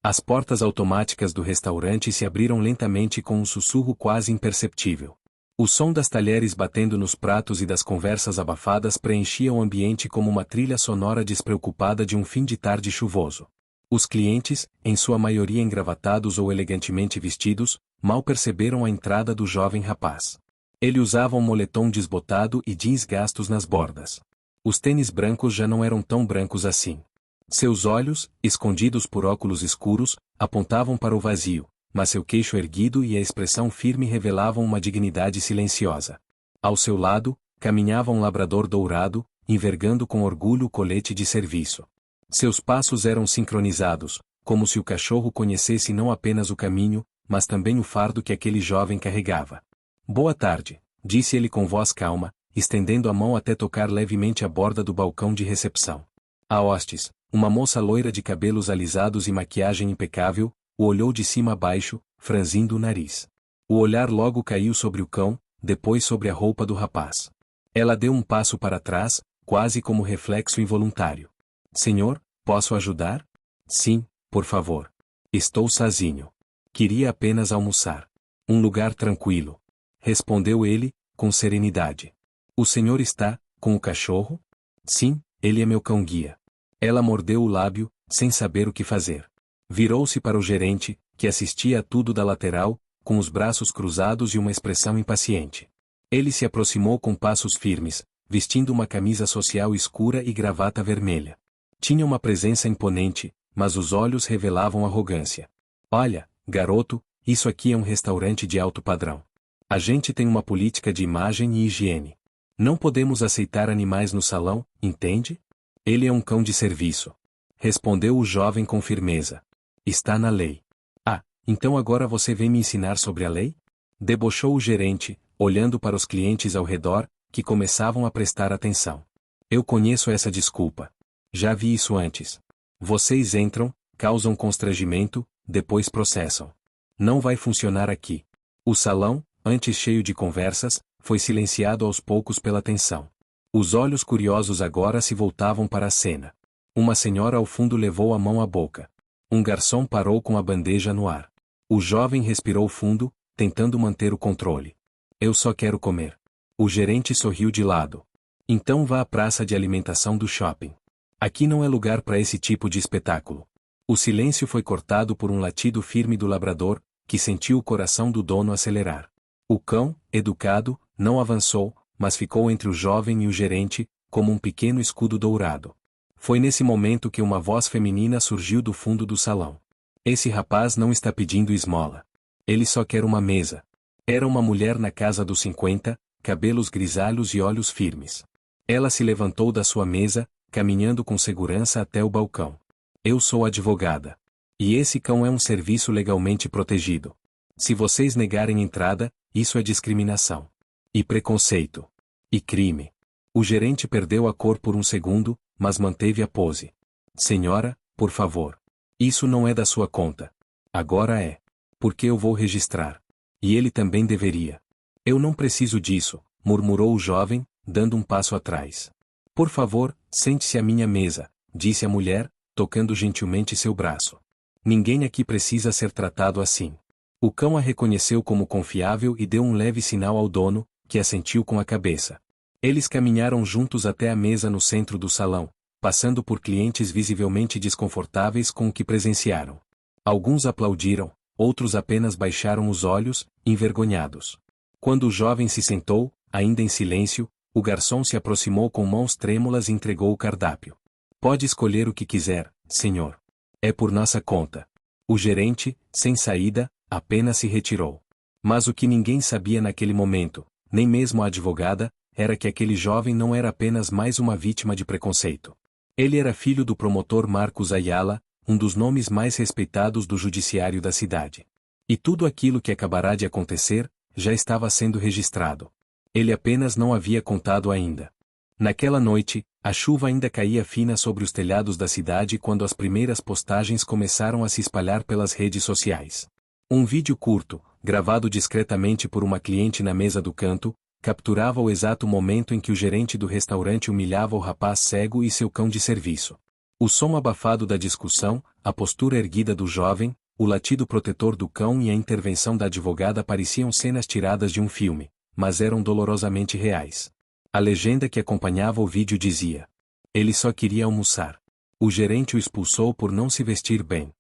As portas automáticas do restaurante se abriram lentamente com um sussurro quase imperceptível. O som das talheres batendo nos pratos e das conversas abafadas preenchia o ambiente como uma trilha sonora despreocupada de um fim de tarde chuvoso. Os clientes, em sua maioria engravatados ou elegantemente vestidos, mal perceberam a entrada do jovem rapaz. Ele usava um moletom desbotado e jeans gastos nas bordas. Os tênis brancos já não eram tão brancos assim. Seus olhos, escondidos por óculos escuros, apontavam para o vazio, mas seu queixo erguido e a expressão firme revelavam uma dignidade silenciosa. Ao seu lado, caminhava um labrador dourado, envergando com orgulho o colete de serviço. Seus passos eram sincronizados, como se o cachorro conhecesse não apenas o caminho, mas também o fardo que aquele jovem carregava. Boa tarde, disse ele com voz calma, estendendo a mão até tocar levemente a borda do balcão de recepção. A hostes, uma moça loira de cabelos alisados e maquiagem impecável, o olhou de cima a baixo, franzindo o nariz. O olhar logo caiu sobre o cão, depois sobre a roupa do rapaz. Ela deu um passo para trás, quase como reflexo involuntário. Senhor, posso ajudar? Sim, por favor. Estou sozinho. Queria apenas almoçar. Um lugar tranquilo. Respondeu ele, com serenidade. O senhor está, com o cachorro? Sim, ele é meu cão-guia. Ela mordeu o lábio, sem saber o que fazer. Virou-se para o gerente, que assistia a tudo da lateral, com os braços cruzados e uma expressão impaciente. Ele se aproximou com passos firmes, vestindo uma camisa social escura e gravata vermelha. Tinha uma presença imponente, mas os olhos revelavam arrogância. Olha, garoto, isso aqui é um restaurante de alto padrão. A gente tem uma política de imagem e higiene. Não podemos aceitar animais no salão, entende? Ele é um cão de serviço. Respondeu o jovem com firmeza. Está na lei. Ah, então agora você vem me ensinar sobre a lei? Debochou o gerente, olhando para os clientes ao redor, que começavam a prestar atenção. Eu conheço essa desculpa. Já vi isso antes. Vocês entram, causam constrangimento, depois processam. Não vai funcionar aqui. O salão, antes cheio de conversas, foi silenciado aos poucos pela tensão. Os olhos curiosos agora se voltavam para a cena. Uma senhora ao fundo levou a mão à boca. Um garçom parou com a bandeja no ar. O jovem respirou fundo, tentando manter o controle. Eu só quero comer. O gerente sorriu de lado. Então vá à praça de alimentação do shopping. Aqui não é lugar para esse tipo de espetáculo. O silêncio foi cortado por um latido firme do labrador, que sentiu o coração do dono acelerar. O cão, educado, não avançou, mas ficou entre o jovem e o gerente, como um pequeno escudo dourado. Foi nesse momento que uma voz feminina surgiu do fundo do salão. Esse rapaz não está pedindo esmola. Ele só quer uma mesa. Era uma mulher na casa dos 50, cabelos grisalhos e olhos firmes. Ela se levantou da sua mesa, caminhando com segurança até o balcão. Eu sou advogada. E esse cão é um serviço legalmente protegido. Se vocês negarem entrada, isso é discriminação. E preconceito. E crime. O gerente perdeu a cor por um segundo, mas manteve a pose. Senhora, por favor. Isso não é da sua conta. Agora é. Porque eu vou registrar. E ele também deveria. Eu não preciso disso, murmurou o jovem, dando um passo atrás. Por favor, sente-se à minha mesa, disse a mulher, tocando gentilmente seu braço. Ninguém aqui precisa ser tratado assim. O cão a reconheceu como confiável e deu um leve sinal ao dono, que assentiu com a cabeça. Eles caminharam juntos até a mesa no centro do salão, passando por clientes visivelmente desconfortáveis com o que presenciaram. Alguns aplaudiram, outros apenas baixaram os olhos, envergonhados. Quando o jovem se sentou, ainda em silêncio, o garçom se aproximou com mãos trêmulas e entregou o cardápio. Pode escolher o que quiser, senhor. É por nossa conta. O gerente, sem saída, apenas se retirou. Mas o que ninguém sabia naquele momento, nem mesmo a advogada, era que aquele jovem não era apenas mais uma vítima de preconceito. Ele era filho do promotor Marcos Ayala, um dos nomes mais respeitados do judiciário da cidade. E tudo aquilo que acabará de acontecer, já estava sendo registrado. Ele apenas não havia contado ainda. Naquela noite, a chuva ainda caía fina sobre os telhados da cidade quando as primeiras postagens começaram a se espalhar pelas redes sociais. Um vídeo curto, gravado discretamente por uma cliente na mesa do canto, capturava o exato momento em que o gerente do restaurante humilhava o rapaz cego e seu cão de serviço. O som abafado da discussão, a postura erguida do jovem, o latido protetor do cão e a intervenção da advogada pareciam cenas tiradas de um filme, mas eram dolorosamente reais. A legenda que acompanhava o vídeo dizia: ele só queria almoçar. O gerente o expulsou por não se vestir bem.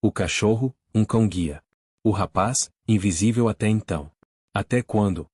O cachorro, um cão-guia. O rapaz, invisível até então. Até quando?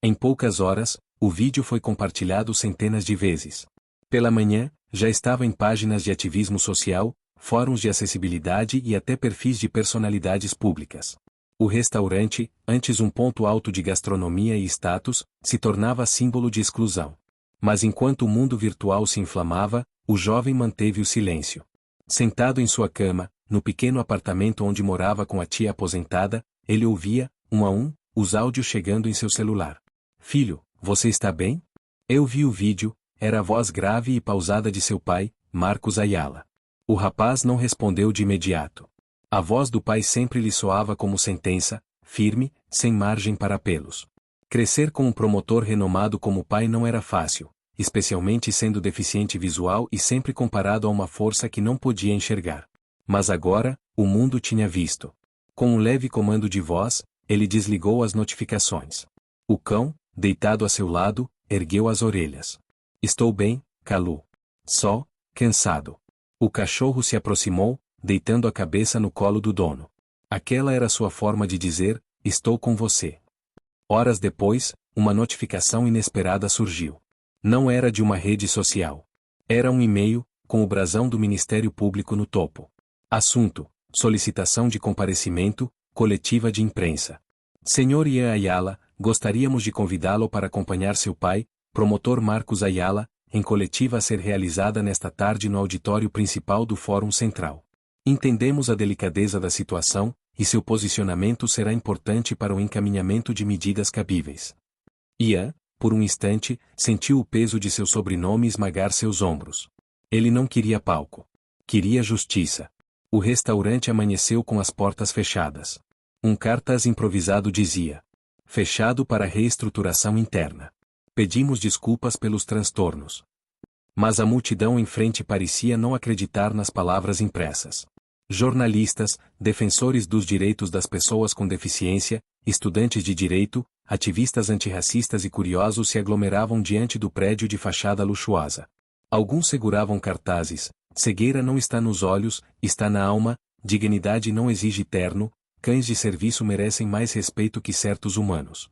Em poucas horas, o vídeo foi compartilhado centenas de vezes. Pela manhã, já estava em páginas de ativismo social, fóruns de acessibilidade e até perfis de personalidades públicas. O restaurante, antes um ponto alto de gastronomia e status, se tornava símbolo de exclusão. Mas enquanto o mundo virtual se inflamava, o jovem manteve o silêncio. Sentado em sua cama, no pequeno apartamento onde morava com a tia aposentada, ele ouvia, um a um, os áudios chegando em seu celular. Filho, você está bem? Eu vi o vídeo, era a voz grave e pausada de seu pai, Marcos Ayala. O rapaz não respondeu de imediato. A voz do pai sempre lhe soava como sentença, firme, sem margem para apelos. Crescer com um promotor renomado como pai não era fácil, especialmente sendo deficiente visual e sempre comparado a uma força que não podia enxergar. Mas agora, o mundo tinha visto. Com um leve comando de voz, ele desligou as notificações. O cão, deitado a seu lado, ergueu as orelhas. Estou bem, Calu. Só, cansado. O cachorro se aproximou, deitando a cabeça no colo do dono. Aquela era sua forma de dizer, estou com você. Horas depois, uma notificação inesperada surgiu. Não era de uma rede social. Era um e-mail, com o brasão do Ministério Público no topo. Assunto: solicitação de comparecimento, coletiva de imprensa. Senhor Ian Ayala, gostaríamos de convidá-lo para acompanhar seu pai, promotor Marcos Ayala, em coletiva a ser realizada nesta tarde no auditório principal do Fórum Central. Entendemos a delicadeza da situação, e seu posicionamento será importante para o encaminhamento de medidas cabíveis. Ian, por um instante, sentiu o peso de seu sobrenome esmagar seus ombros. Ele não queria palco. Queria justiça. O restaurante amanheceu com as portas fechadas. Um cartaz improvisado dizia: fechado para reestruturação interna. Pedimos desculpas pelos transtornos. Mas a multidão em frente parecia não acreditar nas palavras impressas. Jornalistas, defensores dos direitos das pessoas com deficiência, estudantes de direito, ativistas antirracistas e curiosos se aglomeravam diante do prédio de fachada luxuosa. Alguns seguravam cartazes: cegueira não está nos olhos, está na alma, dignidade não exige terno, cães de serviço merecem mais respeito que certos humanos.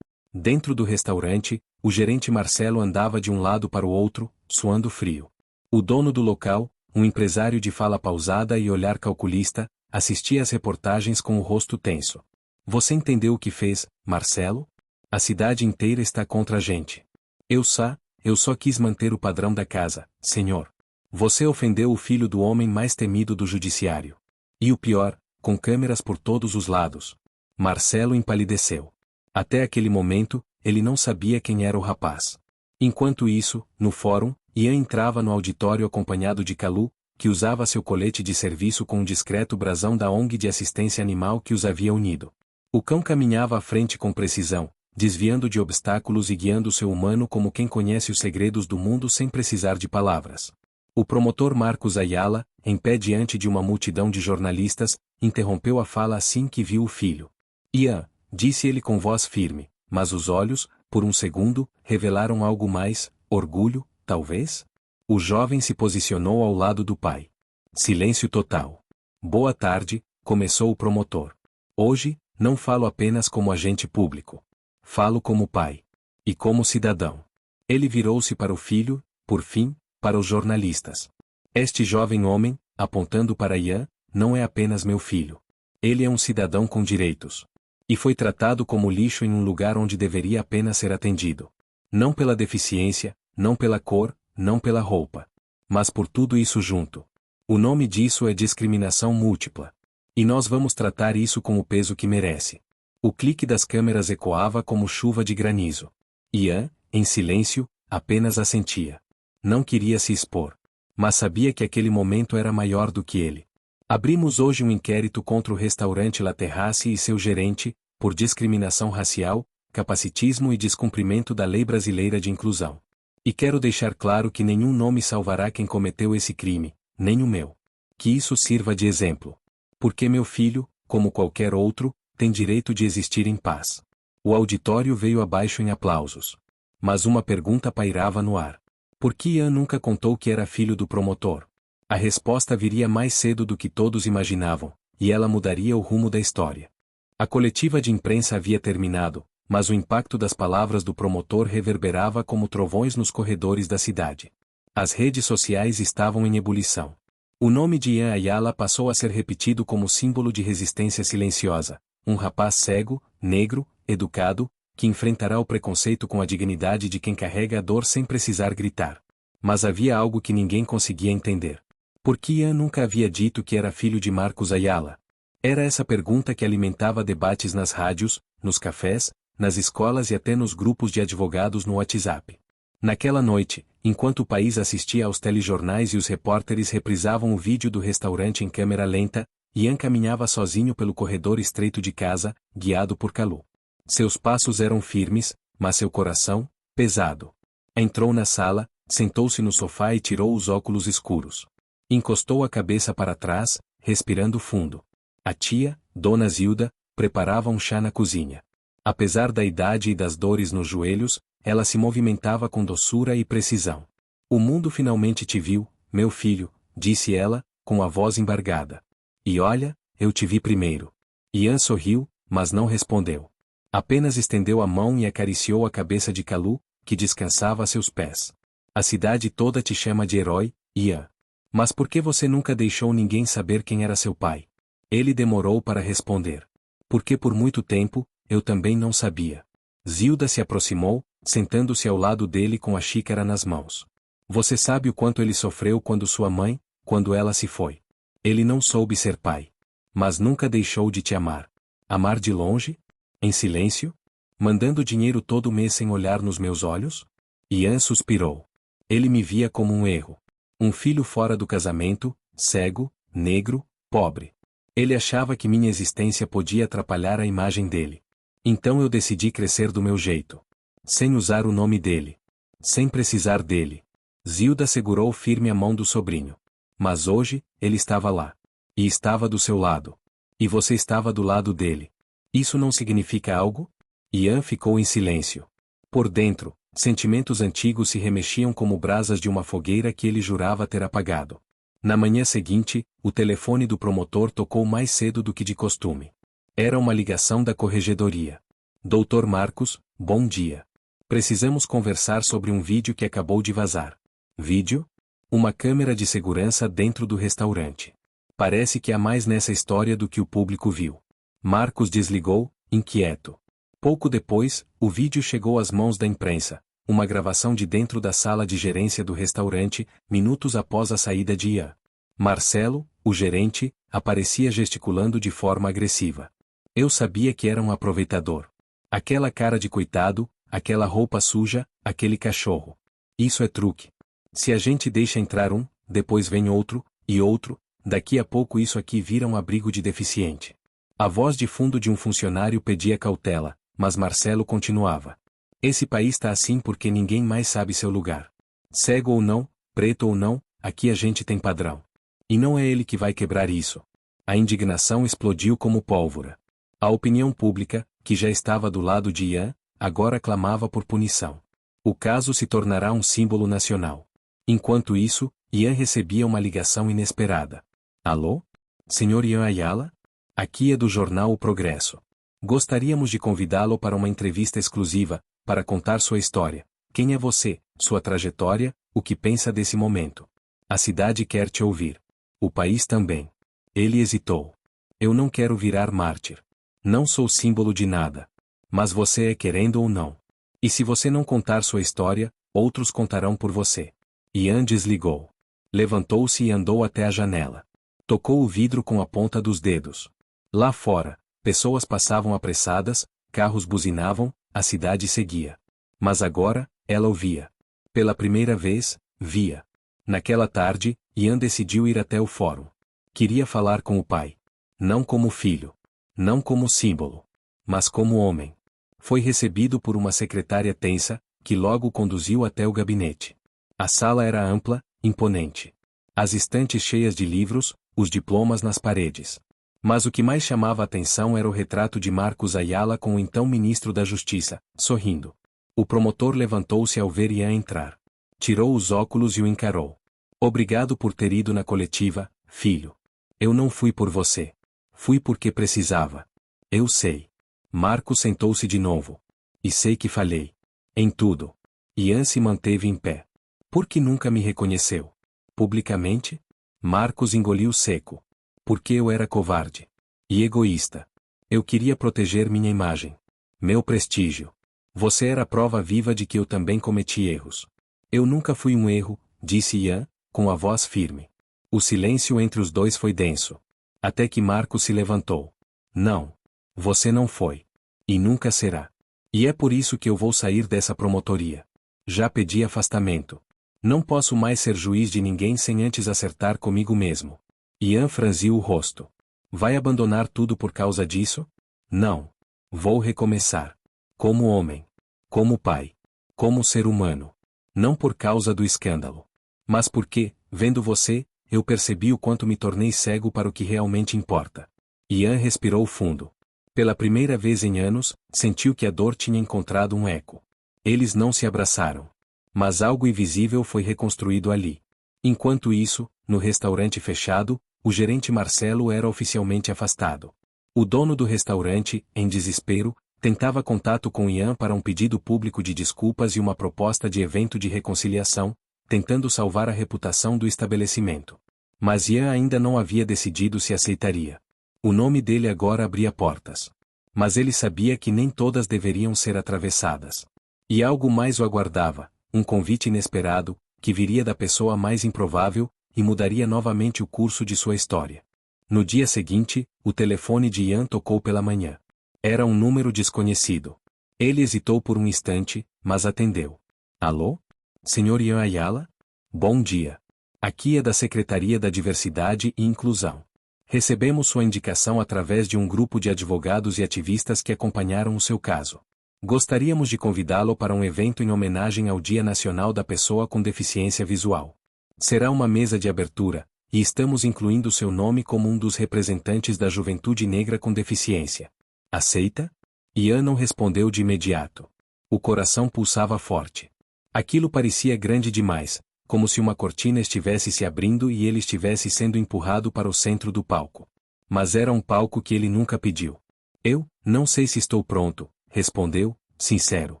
Dentro do restaurante, o gerente Marcelo andava de um lado para o outro, suando frio. O dono do local, um empresário de fala pausada e olhar calculista, assistia às reportagens com o rosto tenso. Você entendeu o que fez, Marcelo? A cidade inteira está contra a gente. Eu só quis manter o padrão da casa, senhor. Você ofendeu o filho do homem mais temido do judiciário. E o pior, com câmeras por todos os lados. Marcelo empalideceu. Até aquele momento, ele não sabia quem era o rapaz. Enquanto isso, no fórum, Ian entrava no auditório acompanhado de Calu, que usava seu colete de serviço com um discreto brasão da ONG de assistência animal que os havia unido. O cão caminhava à frente com precisão, desviando de obstáculos e guiando seu humano como quem conhece os segredos do mundo sem precisar de palavras. O promotor Marcos Ayala, em pé diante de uma multidão de jornalistas, interrompeu a fala assim que viu o filho. Ian, disse ele com voz firme, mas os olhos, por um segundo, revelaram algo mais: orgulho, talvez? O jovem se posicionou ao lado do pai. Silêncio total. Boa tarde, começou o promotor. Hoje, não falo apenas como agente público. Falo como pai. E como cidadão. Ele virou-se para o filho, por fim, para os jornalistas. Este jovem homem, apontando para Ian, não é apenas meu filho. Ele é um cidadão com direitos. E foi tratado como lixo em um lugar onde deveria apenas ser atendido. Não pela deficiência, não pela cor, não pela roupa. Mas por tudo isso junto. O nome disso é discriminação múltipla. E nós vamos tratar isso com o peso que merece. O clique das câmeras ecoava como chuva de granizo. Ian, em silêncio, apenas assentia. Não queria se expor. Mas sabia que aquele momento era maior do que ele. Abrimos hoje um inquérito contra o restaurante La Terrace e seu gerente, por discriminação racial, capacitismo e descumprimento da Lei Brasileira de Inclusão. E quero deixar claro que nenhum nome salvará quem cometeu esse crime, nem o meu. Que isso sirva de exemplo. Porque meu filho, como qualquer outro, tem direito de existir em paz. O auditório veio abaixo em aplausos. Mas uma pergunta pairava no ar. Por que Ian nunca contou que era filho do promotor? A resposta viria mais cedo do que todos imaginavam, e ela mudaria o rumo da história. A coletiva de imprensa havia terminado, mas o impacto das palavras do promotor reverberava como trovões nos corredores da cidade. As redes sociais estavam em ebulição. O nome de Ian Ayala passou a ser repetido como símbolo de resistência silenciosa, um rapaz cego, negro, educado, que enfrentará o preconceito com a dignidade de quem carrega a dor sem precisar gritar. Mas havia algo que ninguém conseguia entender. Por que Ian nunca havia dito que era filho de Marcos Ayala? Era essa pergunta que alimentava debates nas rádios, nos cafés, nas escolas e até nos grupos de advogados no WhatsApp. Naquela noite, enquanto o país assistia aos telejornais e os repórteres reprisavam o vídeo do restaurante em câmera lenta, Ian caminhava sozinho pelo corredor estreito de casa, guiado por Kalu. Seus passos eram firmes, mas seu coração, pesado. Entrou na sala, sentou-se no sofá e tirou os óculos escuros. Encostou a cabeça para trás, respirando fundo. A tia, Dona Zilda, preparava um chá na cozinha. Apesar da idade e das dores nos joelhos, ela se movimentava com doçura e precisão. O mundo finalmente te viu, meu filho, disse ela, com a voz embargada. E olha, eu te vi primeiro. Ian sorriu, mas não respondeu. Apenas estendeu a mão e acariciou a cabeça de Kalu, que descansava a seus pés. A cidade toda te chama de herói, Ian. Mas por que você nunca deixou ninguém saber quem era seu pai? Ele demorou para responder. Porque por muito tempo, eu também não sabia. Zilda se aproximou, sentando-se ao lado dele com a xícara nas mãos. Você sabe o quanto ele sofreu quando ela se foi. Ele não soube ser pai. Mas nunca deixou de te amar. Amar de longe? Em silêncio? Mandando dinheiro todo mês sem olhar nos meus olhos? Ian suspirou. Ele me via como um erro. Um filho fora do casamento, cego, negro, pobre. Ele achava que minha existência podia atrapalhar a imagem dele. Então eu decidi crescer do meu jeito. Sem usar o nome dele. Sem precisar dele. Zilda segurou firme a mão do sobrinho. Mas hoje, ele estava lá. E estava do seu lado. E você estava do lado dele. Isso não significa algo? Ian ficou em silêncio. Por dentro, sentimentos antigos se remexiam como brasas de uma fogueira que ele jurava ter apagado. Na manhã seguinte, o telefone do promotor tocou mais cedo do que de costume. Era uma ligação da corregedoria. Doutor Marcos, bom dia. Precisamos conversar sobre um vídeo que acabou de vazar. Vídeo? Uma câmera de segurança dentro do restaurante. Parece que há mais nessa história do que o público viu. Marcos desligou, inquieto. Pouco depois, o vídeo chegou às mãos da imprensa. Uma gravação de dentro da sala de gerência do restaurante, minutos após a saída de Ian. Marcelo, o gerente, aparecia gesticulando de forma agressiva. Eu sabia que era um aproveitador. Aquela cara de coitado, aquela roupa suja, aquele cachorro. Isso é truque. Se a gente deixa entrar um, depois vem outro, e outro, daqui a pouco isso aqui vira um abrigo de deficiente. A voz de fundo de um funcionário pedia cautela, mas Marcelo continuava. Esse país está assim porque ninguém mais sabe seu lugar. Cego ou não, preto ou não, aqui a gente tem padrão. E não é ele que vai quebrar isso. A indignação explodiu como pólvora. A opinião pública, que já estava do lado de Ian, agora clamava por punição. O caso se tornará um símbolo nacional. Enquanto isso, Ian recebia uma ligação inesperada. Alô? Senhor Ian Ayala? Aqui é do jornal O Progresso. Gostaríamos de convidá-lo para uma entrevista exclusiva, para contar sua história. Quem é você, sua trajetória, o que pensa desse momento? A cidade quer te ouvir. O país também. Ele hesitou. Eu não quero virar mártir. Não sou símbolo de nada. Mas você é querendo ou não. E se você não contar sua história, outros contarão por você. Ian desligou. Levantou-se e andou até a janela. Tocou o vidro com a ponta dos dedos. Lá fora, pessoas passavam apressadas, carros buzinavam, a cidade seguia. Mas agora, ela ouvia. Pela primeira vez, via. Naquela tarde, Ian decidiu ir até o fórum. Queria falar com o pai. Não como filho. Não como símbolo. Mas como homem. Foi recebido por uma secretária tensa, que logo o conduziu até o gabinete. A sala era ampla, imponente. As estantes cheias de livros, os diplomas nas paredes. Mas o que mais chamava a atenção era o retrato de Marcos Ayala com o então ministro da Justiça, sorrindo. O promotor levantou-se ao ver Ian entrar. Tirou os óculos e o encarou. Obrigado por ter ido na coletiva, filho. Eu não fui por você. Fui porque precisava. Eu sei. Marcos sentou-se de novo. E sei que falhei. Em tudo. Ian se manteve em pé. Por que nunca me reconheceu? Publicamente? Marcos engoliu seco. Porque eu era covarde. E egoísta. Eu queria proteger minha imagem. Meu prestígio. Você era a prova viva de que eu também cometi erros. Eu nunca fui um erro, disse Ian, com a voz firme. O silêncio entre os dois foi denso. Até que Marcos se levantou. Não. Você não foi. E nunca será. E é por isso que eu vou sair dessa promotoria. Já pedi afastamento. Não posso mais ser juiz de ninguém sem antes acertar comigo mesmo. Ian franziu o rosto. Vai abandonar tudo por causa disso? Não. Vou recomeçar. Como homem. Como pai. Como ser humano. Não por causa do escândalo. Mas porque, vendo você, eu percebi o quanto me tornei cego para o que realmente importa. Ian respirou fundo. Pela primeira vez em anos, sentiu que a dor tinha encontrado um eco. Eles não se abraçaram. Mas algo invisível foi reconstruído ali. Enquanto isso, no restaurante fechado, o gerente Marcelo era oficialmente afastado. O dono do restaurante, em desespero, tentava contato com Ian para um pedido público de desculpas e uma proposta de evento de reconciliação, tentando salvar a reputação do estabelecimento. Mas Ian ainda não havia decidido se aceitaria. O nome dele agora abria portas. Mas ele sabia que nem todas deveriam ser atravessadas. E algo mais o aguardava, um convite inesperado, que viria da pessoa mais improvável, e mudaria novamente o curso de sua história. No dia seguinte, o telefone de Ian tocou pela manhã. Era um número desconhecido. Ele hesitou por um instante, mas atendeu. Alô? Senhor Ian Ayala? Bom dia. Aqui é da Secretaria da Diversidade e Inclusão. Recebemos sua indicação através de um grupo de advogados e ativistas que acompanharam o seu caso. Gostaríamos de convidá-lo para um evento em homenagem ao Dia Nacional da Pessoa com Deficiência Visual. Será uma mesa de abertura, e estamos incluindo seu nome como um dos representantes da juventude negra com deficiência. Aceita? Ian não respondeu de imediato. O coração pulsava forte. Aquilo parecia grande demais, como se uma cortina estivesse se abrindo e ele estivesse sendo empurrado para o centro do palco. Mas era um palco que ele nunca pediu. Eu, não sei se estou pronto, respondeu, sincero.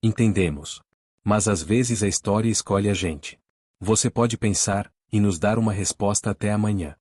Entendemos. Mas às vezes a história escolhe a gente. Você pode pensar, e nos dar uma resposta até amanhã.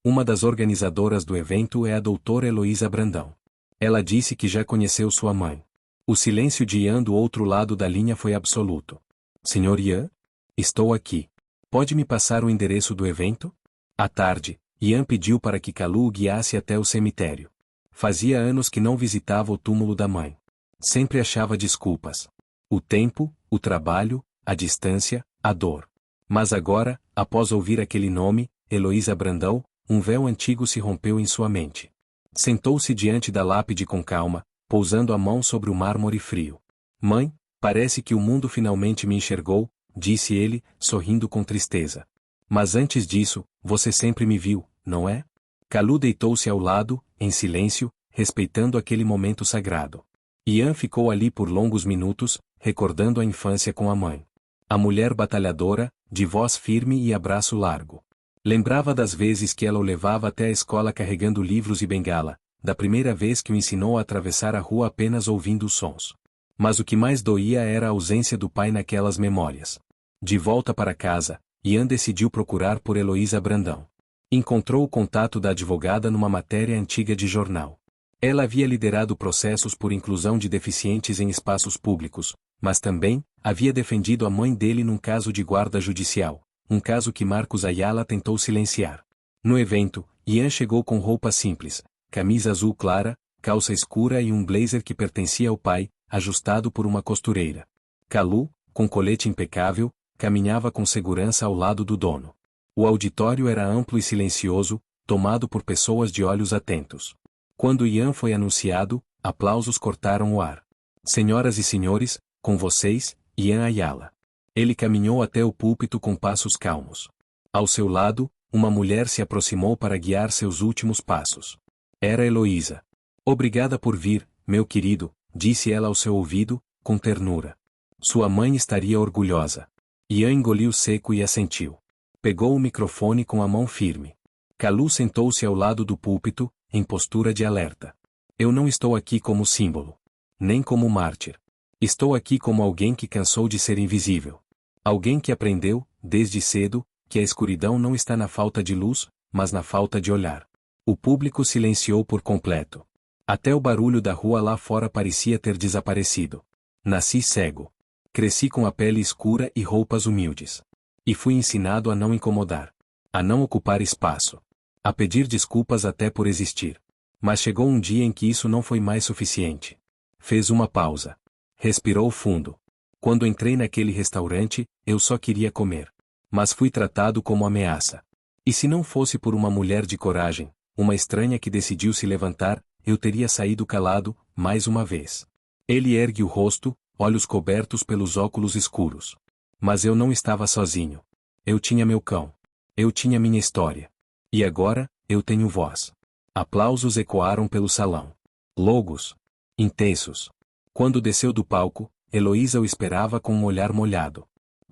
Uma das organizadoras do evento é a doutora Heloísa Brandão. Ela disse que já conheceu sua mãe. O silêncio de Ian do outro lado da linha foi absoluto. Senhor Ian? Estou aqui. Pode me passar o endereço do evento? À tarde, Ian pediu para que Kalu o guiasse até o cemitério. Fazia anos que não visitava o túmulo da mãe. Sempre achava desculpas. O tempo, o trabalho, a distância, a dor. Mas agora, após ouvir aquele nome, Heloísa Brandão, um véu antigo se rompeu em sua mente. Sentou-se diante da lápide com calma, pousando a mão sobre o mármore frio. Mãe, parece que o mundo finalmente me enxergou, disse ele, sorrindo com tristeza. Mas antes disso, você sempre me viu, não é? Kalu deitou-se ao lado, em silêncio, respeitando aquele momento sagrado. Ian ficou ali por longos minutos, recordando a infância com a mãe. A mulher batalhadora, de voz firme e abraço largo. Lembrava das vezes que ela o levava até a escola carregando livros e bengala, da primeira vez que o ensinou a atravessar a rua apenas ouvindo os sons. Mas o que mais doía era a ausência do pai naquelas memórias. De volta para casa, Ian decidiu procurar por Heloísa Brandão. Encontrou o contato da advogada numa matéria antiga de jornal. Ela havia liderado processos por inclusão de deficientes em espaços públicos, mas também havia defendido a mãe dele num caso de guarda judicial, um caso que Marcos Ayala tentou silenciar. No evento, Ian chegou com roupa simples, camisa azul clara, calça escura e um blazer que pertencia ao pai, ajustado por uma costureira. Kalu, com colete impecável, caminhava com segurança ao lado do dono. O auditório era amplo e silencioso, tomado por pessoas de olhos atentos. Quando Ian foi anunciado, aplausos cortaram o ar. Senhoras e senhores, com vocês, Ian Ayala. Ele caminhou até o púlpito com passos calmos. Ao seu lado, uma mulher se aproximou para guiar seus últimos passos. Era Heloísa. Obrigada por vir, meu querido, disse ela ao seu ouvido, com ternura. Sua mãe estaria orgulhosa. Ian engoliu seco e assentiu. Pegou o microfone com a mão firme. Kalu sentou-se ao lado do púlpito, em postura de alerta. Eu não estou aqui como símbolo. Nem como mártir. Estou aqui como alguém que cansou de ser invisível. Alguém que aprendeu, desde cedo, que a escuridão não está na falta de luz, mas na falta de olhar. O público silenciou por completo. Até o barulho da rua lá fora parecia ter desaparecido. Nasci cego. Cresci com a pele escura e roupas humildes. E fui ensinado a não incomodar. A não ocupar espaço. A pedir desculpas até por existir. Mas chegou um dia em que isso não foi mais suficiente. Fez uma pausa. Respirou fundo. Quando entrei naquele restaurante, eu só queria comer. Mas fui tratado como ameaça. E se não fosse por uma mulher de coragem, uma estranha que decidiu se levantar, eu teria saído calado, mais uma vez. Ele ergue o rosto, olhos cobertos pelos óculos escuros. Mas eu não estava sozinho. Eu tinha meu cão. Eu tinha minha história. E agora, eu tenho voz. Aplausos ecoaram pelo salão. Logos. Intensos. Quando desceu do palco, Heloísa o esperava com um olhar molhado.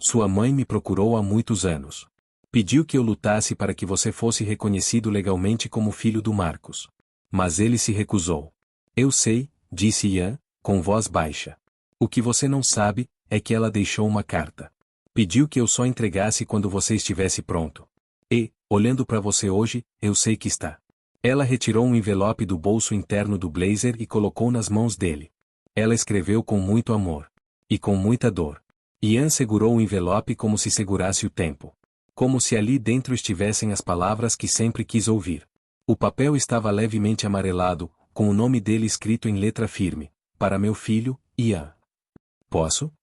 Sua mãe me procurou há muitos anos. Pediu que eu lutasse para que você fosse reconhecido legalmente como filho do Marcos. Mas ele se recusou. Eu sei, disse Ian, com voz baixa. O que você não sabe, é que ela deixou uma carta. Pediu que eu só entregasse quando você estivesse pronto. E, olhando para você hoje, eu sei que está. Ela retirou um envelope do bolso interno do blazer e colocou nas mãos dele. Ela escreveu com muito amor. E com muita dor. Ian segurou o envelope como se segurasse o tempo. Como se ali dentro estivessem as palavras que sempre quis ouvir. O papel estava levemente amarelado, com o nome dele escrito em letra firme. Para meu filho, Ian. Posso?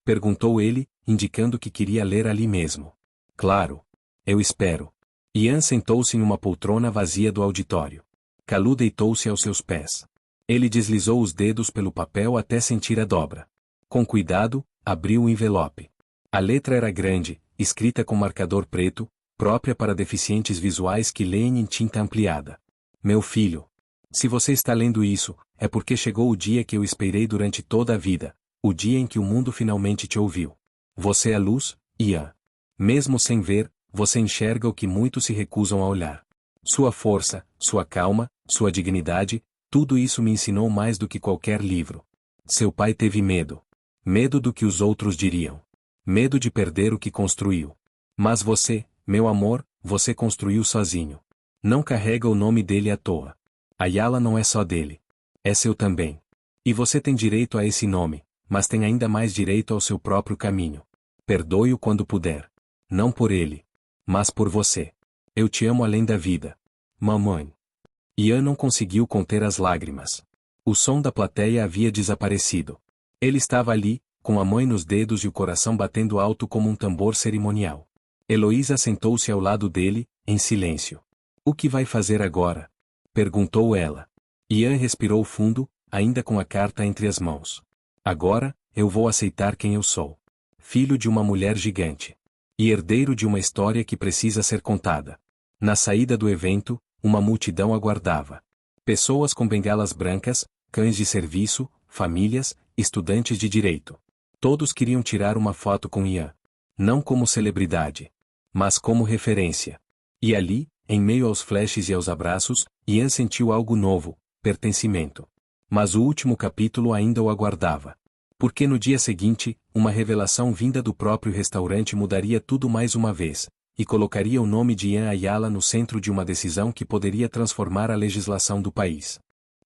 Perguntou ele, indicando que queria ler ali mesmo. Claro. Eu espero. Ian sentou-se em uma poltrona vazia do auditório. Kalu deitou-se aos seus pés. Ele deslizou os dedos pelo papel até sentir a dobra. Com cuidado, abriu o envelope. A letra era grande, escrita com marcador preto, própria para deficientes visuais que leem em tinta ampliada. Meu filho. Se você está lendo isso, é porque chegou o dia que eu esperei durante toda a vida, o dia em que o mundo finalmente te ouviu. Você é luz, Ian. Mesmo sem ver, você enxerga o que muitos se recusam a olhar. Sua força, sua calma, sua dignidade, tudo isso me ensinou mais do que qualquer livro. Seu pai teve medo. Medo do que os outros diriam. Medo de perder o que construiu. Mas você, meu amor, você construiu sozinho. Não carrega o nome dele à toa. Ayala não é só dele. É seu também. E você tem direito a esse nome, mas tem ainda mais direito ao seu próprio caminho. Perdoe-o quando puder. Não por ele, mas por você. Eu te amo além da vida. Mamãe. Ian não conseguiu conter as lágrimas. O som da plateia havia desaparecido. Ele estava ali, com a mãe nos dedos e o coração batendo alto como um tambor cerimonial. Heloísa sentou-se ao lado dele, em silêncio. O que vai fazer agora? Perguntou ela. Ian respirou fundo, ainda com a carta entre as mãos. Agora, eu vou aceitar quem eu sou. Filho de uma mulher gigante. E herdeiro de uma história que precisa ser contada. Na saída do evento, uma multidão aguardava. Pessoas com bengalas brancas, cães de serviço, famílias, estudantes de direito. Todos queriam tirar uma foto com Ian. Não como celebridade, mas como referência. E ali, em meio aos flashes e aos abraços, Ian sentiu algo novo, pertencimento. Mas o último capítulo ainda o aguardava. Porque no dia seguinte, uma revelação vinda do próprio restaurante mudaria tudo mais uma vez, e colocaria o nome de Ian Ayala no centro de uma decisão que poderia transformar a legislação do país.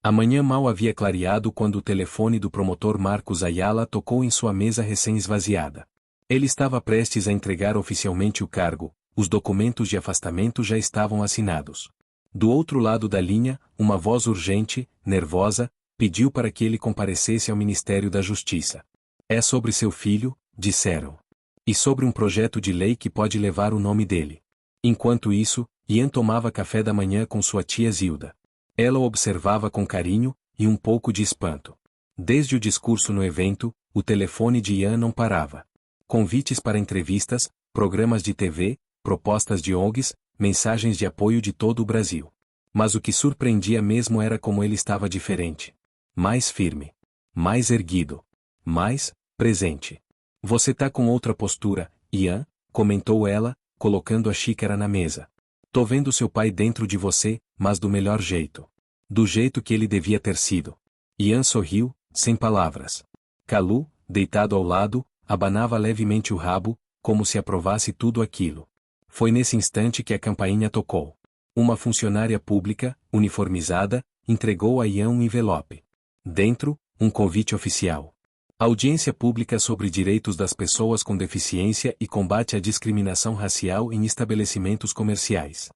A manhã mal havia clareado quando o telefone do promotor Marcos Ayala tocou em sua mesa recém-esvaziada. Ele estava prestes a entregar oficialmente o cargo, os documentos de afastamento já estavam assinados. Do outro lado da linha, uma voz urgente, nervosa, pediu para que ele comparecesse ao Ministério da Justiça. É sobre seu filho, disseram. E sobre um projeto de lei que pode levar o nome dele. Enquanto isso, Ian tomava café da manhã com sua tia Zilda. Ela o observava com carinho, e um pouco de espanto. Desde o discurso no evento, o telefone de Ian não parava. Convites para entrevistas, programas de TV, propostas de ONGs, mensagens de apoio de todo o Brasil. Mas o que surpreendia mesmo era como ele estava diferente. Mais firme. Mais erguido. Mais presente. Você tá com outra postura, Ian, comentou ela, colocando a xícara na mesa. Tô vendo seu pai dentro de você, mas do melhor jeito. Do jeito que ele devia ter sido. Ian sorriu, sem palavras. Kalu, deitado ao lado, abanava levemente o rabo, como se aprovasse tudo aquilo. Foi nesse instante que a campainha tocou. Uma funcionária pública, uniformizada, entregou a Ian um envelope. Dentro, um convite oficial. Audiência pública sobre direitos das pessoas com deficiência e combate à discriminação racial em estabelecimentos comerciais.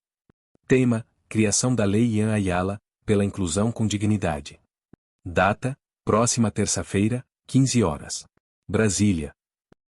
Tema: criação da Lei Ian Ayala, pela inclusão com dignidade. Data: próxima terça-feira, 15 horas. Brasília.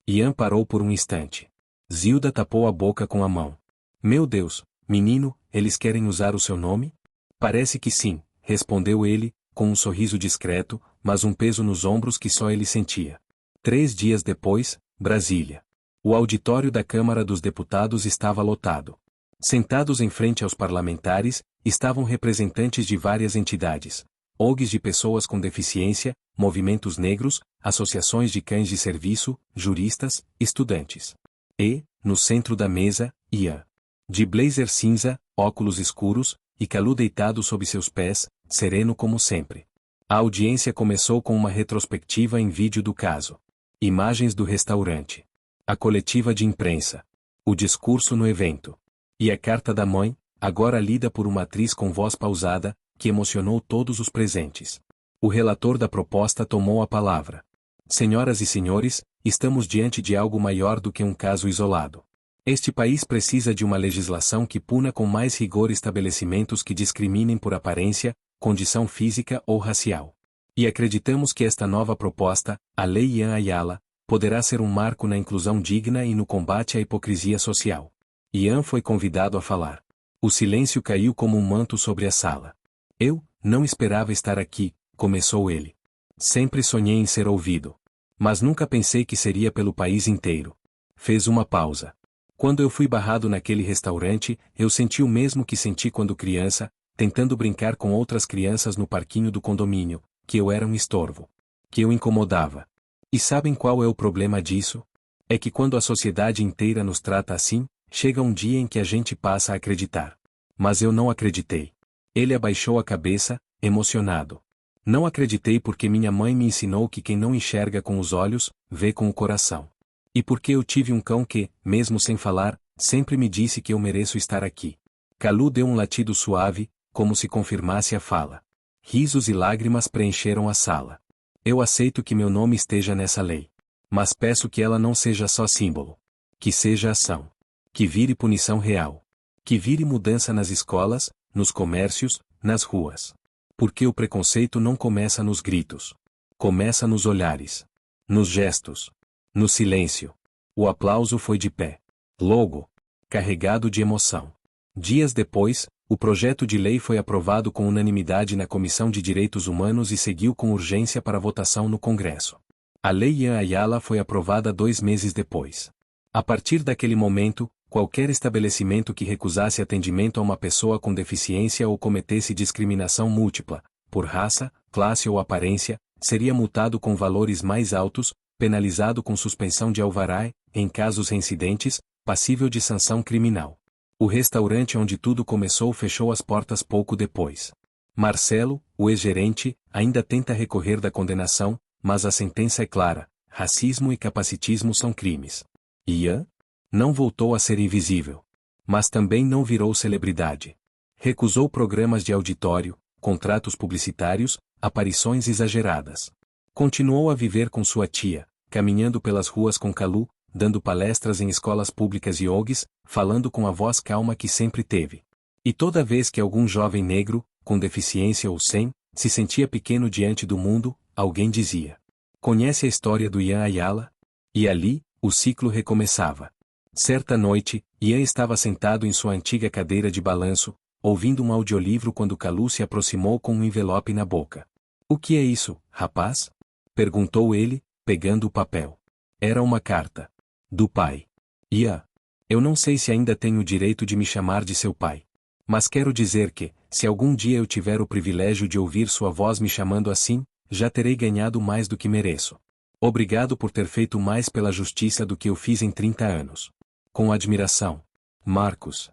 Ian parou por um instante. Zilda tapou a boca com a mão. Meu Deus, menino, eles querem usar o seu nome? Parece que sim, respondeu ele, com um sorriso discreto, mas um peso nos ombros que só ele sentia. 3 dias depois, Brasília. O auditório da Câmara dos Deputados estava lotado. Sentados em frente aos parlamentares, estavam representantes de várias entidades, ONGs de pessoas com deficiência, movimentos negros, associações de cães de serviço, juristas, estudantes. E, no centro da mesa, Ian. De blazer cinza, óculos escuros, e Kalu deitado sob seus pés, sereno como sempre. A audiência começou com uma retrospectiva em vídeo do caso. Imagens do restaurante. A coletiva de imprensa. O discurso no evento. E a carta da mãe, agora lida por uma atriz com voz pausada, que emocionou todos os presentes. O relator da proposta tomou a palavra. Senhoras e senhores, estamos diante de algo maior do que um caso isolado. Este país precisa de uma legislação que puna com mais rigor estabelecimentos que discriminem por aparência, condição física ou racial. E acreditamos que esta nova proposta, a Lei Ian Ayala, poderá ser um marco na inclusão digna e no combate à hipocrisia social. Ian foi convidado a falar. O silêncio caiu como um manto sobre a sala. Eu não esperava estar aqui, começou ele. Sempre sonhei em ser ouvido. Mas nunca pensei que seria pelo país inteiro. Fez uma pausa. Quando eu fui barrado naquele restaurante, eu senti o mesmo que senti quando criança, tentando brincar com outras crianças no parquinho do condomínio, que eu era um estorvo. Que eu incomodava. E sabem qual é o problema disso? É que quando a sociedade inteira nos trata assim, chega um dia em que a gente passa a acreditar. Mas eu não acreditei. Ele abaixou a cabeça, emocionado. Não acreditei porque minha mãe me ensinou que quem não enxerga com os olhos, vê com o coração. E porque eu tive um cão que, mesmo sem falar, sempre me disse que eu mereço estar aqui. Kalu deu um latido suave, como se confirmasse a fala. Risos e lágrimas preencheram a sala. Eu aceito que meu nome esteja nessa lei. Mas peço que ela não seja só símbolo. Que seja ação. Que vire punição real. Que vire mudança nas escolas, nos comércios, nas ruas. Porque o preconceito não começa nos gritos. Começa nos olhares. Nos gestos. No silêncio. O aplauso foi de pé. Logo. Carregado de emoção. Dias depois, o projeto de lei foi aprovado com unanimidade na Comissão de Direitos Humanos e seguiu com urgência para votação no Congresso. A Lei Ian Ayala foi aprovada 2 meses depois. A partir daquele momento, qualquer estabelecimento que recusasse atendimento a uma pessoa com deficiência ou cometesse discriminação múltipla, por raça, classe ou aparência, seria multado com valores mais altos, penalizado com suspensão de alvará, em casos reincidentes, passível de sanção criminal. O restaurante onde tudo começou fechou as portas pouco depois. Marcelo, o ex-gerente, ainda tenta recorrer da condenação, mas a sentença é clara: racismo e capacitismo são crimes. Ian não voltou a ser invisível. Mas também não virou celebridade. Recusou programas de auditório, contratos publicitários, aparições exageradas. Continuou a viver com sua tia, caminhando pelas ruas com Kalu, dando palestras em escolas públicas e ONGs, falando com a voz calma que sempre teve. E toda vez que algum jovem negro, com deficiência ou sem, se sentia pequeno diante do mundo, alguém dizia: conhece a história do Ian Ayala? E ali, o ciclo recomeçava. Certa noite, Ian estava sentado em sua antiga cadeira de balanço, ouvindo um audiolivro quando Kalu se aproximou com um envelope na boca. O que é isso, rapaz? Perguntou ele, pegando o papel. Era uma carta. Do pai. Ian. Eu não sei se ainda tenho o direito de me chamar de seu pai. Mas quero dizer que, se algum dia eu tiver o privilégio de ouvir sua voz me chamando assim, já terei ganhado mais do que mereço. Obrigado por ter feito mais pela justiça do que eu fiz em 30 anos. Com admiração. Marcos.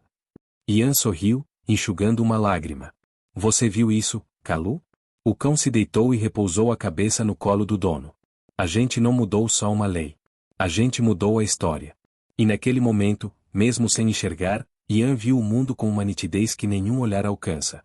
Ian sorriu, enxugando uma lágrima. Você viu isso, Kalu? O cão se deitou e repousou a cabeça no colo do dono. A gente não mudou só uma lei. A gente mudou a história. E naquele momento, mesmo sem enxergar, Ian viu o mundo com uma nitidez que nenhum olhar alcança.